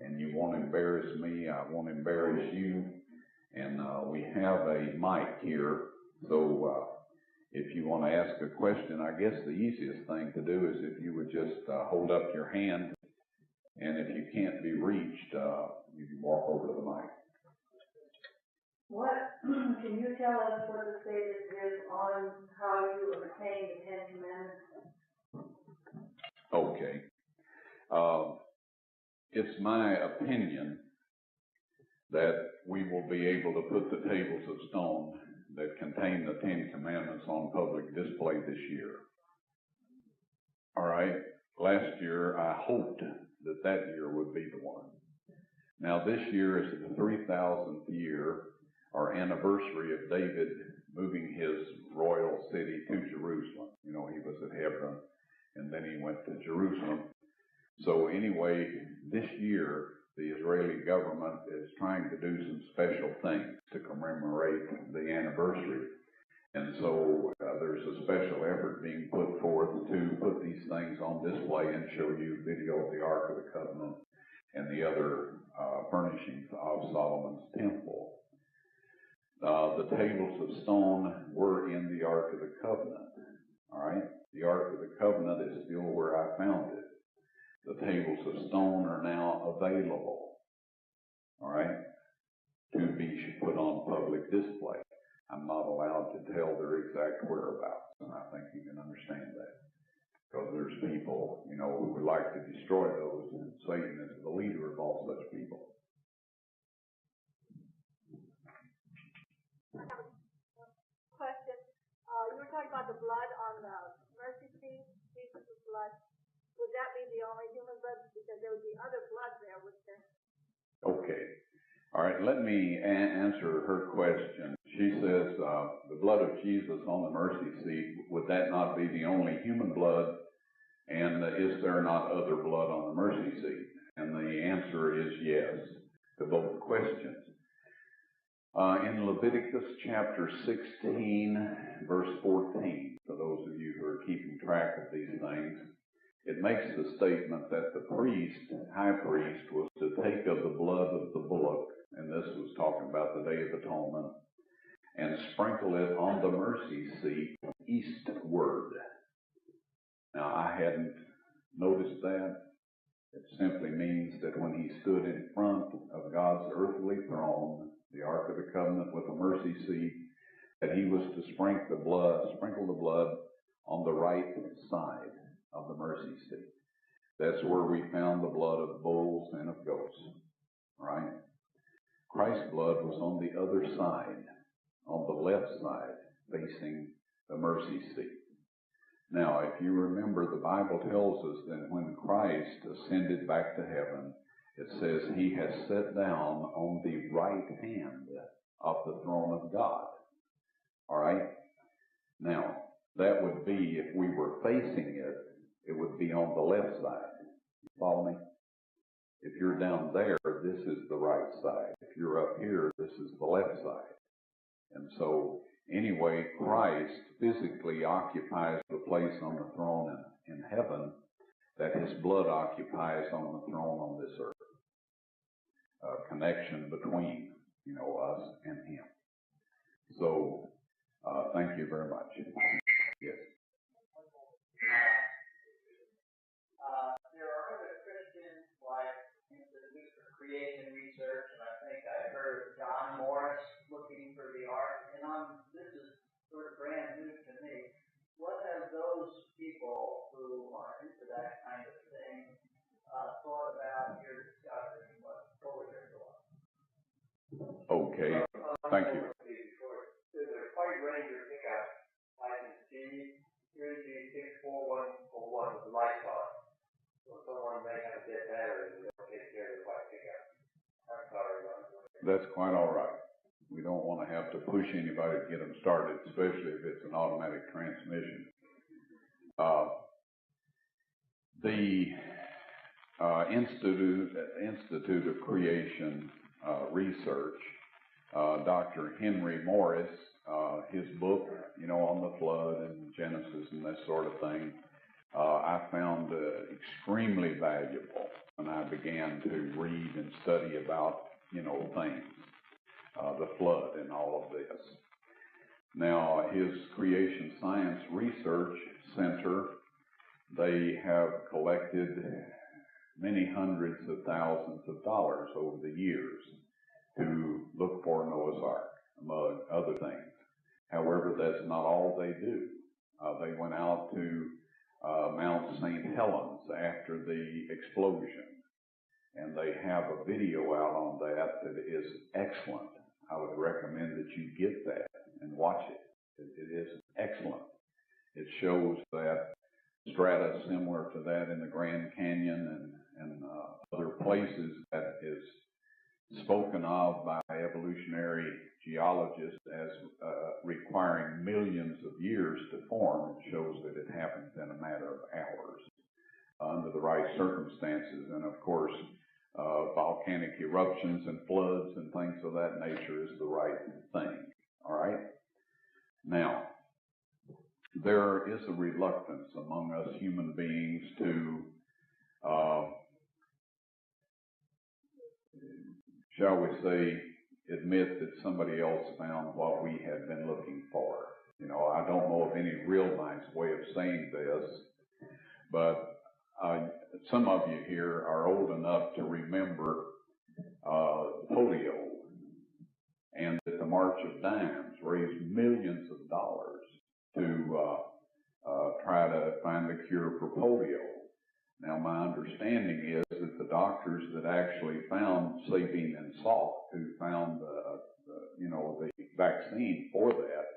and you won't embarrass me, I won't embarrass you. And we have a mic here, so if you want to ask a question, I guess the easiest thing to do is if you would just hold up your hand, and if you can't be reached, you can walk over to the mic. Can you tell us what the status is on how you obtain the Ten Commandments? Okay. It's my opinion that we will be able to put the tables of stone that contain the Ten Commandments on public display this year. All right. Last year, I hoped that year would be the one. Now, this year is the 3,000th year, or anniversary of David moving his royal city to Jerusalem. You know, he was at Hebron, and then he went to Jerusalem. So anyway, this year, the Israeli government is trying to do some special things to commemorate the anniversary. And so there's a special effort being put forth to put these things on display and show you video of the Arca of the Covenant and the other furnishings of Solomon's temple. The tables of stone were in the Ark of the Covenant. All right? The Ark of the Covenant is still where I found it. The tables of stone are now available, all right, to be put on public display. I'm not allowed to tell their exact whereabouts, and I think you can understand that. Because there's people, you know, who would like to destroy those, and Satan is the leader of all such people. Question. You were talking about the blood on the mercy seat, Jesus' blood. Would that be the only human blood? Because there would be other blood there, wouldn't there? Okay. All right, let me answer her question. She says, the blood of Jesus on the mercy seat, would that not be the only human blood? And is there not other blood on the mercy seat? And the answer is yes to both questions. In Leviticus chapter 16, verse 14, for those of you who are keeping track of these things, it makes the statement that the priest, high priest, was to take of the blood of the bullock, and this was talking about the Day of Atonement, and sprinkle it on the mercy seat eastward. Now, I hadn't noticed that. It simply means that when he stood in front of God's earthly throne, the Ark of the Covenant with the mercy seat, that he was to sprinkle the blood on the right side of the mercy seat. That's where we found the blood of bulls and of goats, right? Christ's blood was on the other side, on the left side, facing the mercy seat. Now, if you remember, the Bible tells us that when Christ ascended back to heaven, it says he has sat down on the right hand of the throne of God. All right? Now, that would be, if we were facing it, it would be on the left side. You follow me? If you're down there, this is the right side. If you're up here, this is the left side. And so, anyway, Christ physically occupies the place on the throne in heaven that his blood occupies on the throne on this earth. A connection between, us and him. So, thank you very much. Yes. There are other Christians like Institute for Creation Research, and I think I heard John Morris looking for the Ark. And this is sort of brand new to me. What have those people who are into that kind of thing thought about your discovery and what forward they're going? Okay. Thank you. There's a White Ranger pickup license G3G64141 with a light car. So someone may have a dead battery and they'll take care of the white pickup. I'm sorry about that. That's quite all right. We don't want to have to push anybody to get them started, especially if it's an automatic transmission. The Institute of Creation Research, Dr. Henry Morris, his book, on the flood and Genesis and that sort of thing, I found extremely valuable when I began to read and study about, things, the flood and all of this. Now, his Creation Science Research Center, they have collected many hundreds of thousands of dollars over the years to look for Noah's Ark, among other things. However, that's not all they do. They went out to Mount St. Helens after the explosion, and they have a video out on that is excellent. I would recommend that you get that and watch it. It is excellent. It shows that strata similar to that in the Grand Canyon and other places that is spoken of by evolutionary geologists as requiring millions of years to form. It shows that it happens in a matter of hours under the right circumstances. And of course, volcanic eruptions and floods and things of that nature is the right thing. All right? Now, there is a reluctance among us human beings to shall we say, admit that somebody else found what we had been looking for. I don't know of any real nice way of saying this, but some of you here are old enough to remember polio, and that the March of Dimes raised millions of dollars to try to find a cure for polio. Now, my understanding is that the doctors that actually found Sabine and Salk, who found the vaccine for that,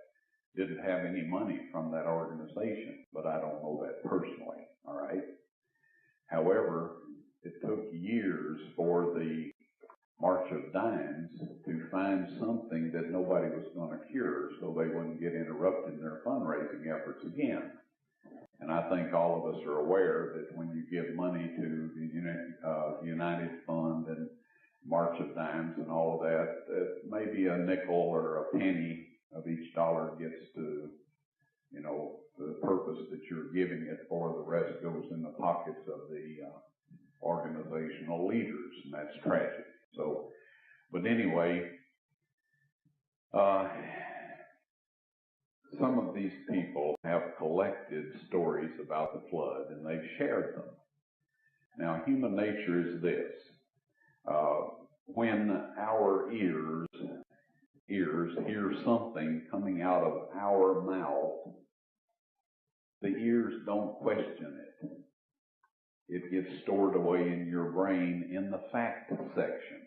didn't have any money from that organization, but I don't know that personally, all right? However, it took years for the March of Dimes to find something that nobody was going to cure so they wouldn't get interrupted in their fundraising efforts again. And I think all of us are aware that when you give money to the United Fund and March of Dimes and all of that, maybe a nickel or a penny of each dollar gets to, the purpose that you're giving it for. The rest goes in the pockets of the organizational leaders, and that's tragic. So, but anyway, some of these people have collected stories about the flood, and they've shared them. Now, human nature is this. When our ears hear something coming out of our mouth, the ears don't question it. It gets stored away in your brain in the fact section.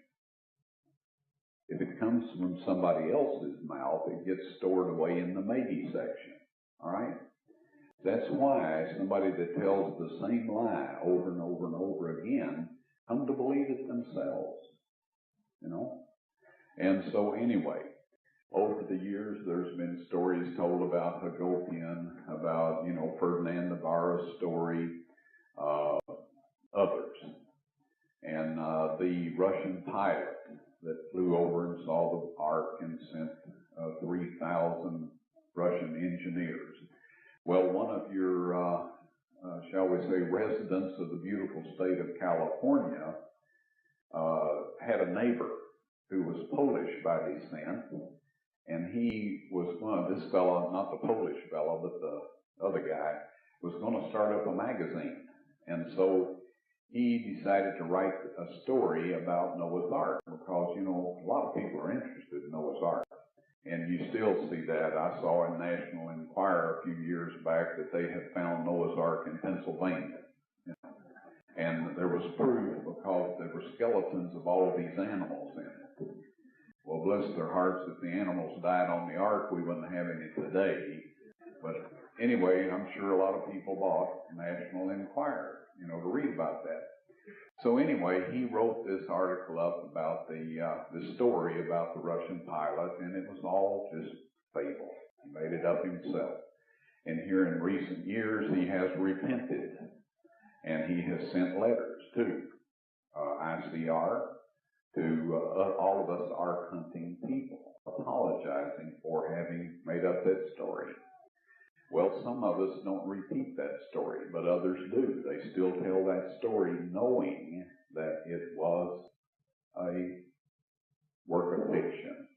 If it comes from somebody else's mouth, it gets stored away in the maybe section. All right? That's why somebody that tells the same lie over and over and over again come to believe it themselves. And so anyway, over the years, there's been stories told about Hagopian, about, Ferdinand Navarro's story, others. And the Russian pilot that flew over and saw the Ark and sent 3,000 Russian engineers. Well, one of your, shall we say, residents of the beautiful state of California had a neighbor who was Polish by descent, and he was this fellow, not the Polish fellow, but the other guy, was going to start up a magazine. And so he decided to write a story about Noah's Ark because, a lot of people are interested in Noah's Ark. And you still see that. I saw in National Enquirer a few years back that they had found Noah's Ark in Pennsylvania. And there was proof because there were skeletons of all of these animals in it. Well, bless their hearts, if the animals died on the Ark, we wouldn't have any today. But anyway, I'm sure a lot of people bought National Enquirer, to read about that. So anyway, he wrote this article up about the story about the Russian pilot, and it was all just fable. He made it up himself. And here in recent years, he has repented, and he has sent letters to ICR, to all of us Ark-hunting people, apologizing for having made up that story. Well, some of us don't repeat that story, but others do. They still tell that story knowing that it was a work of fiction.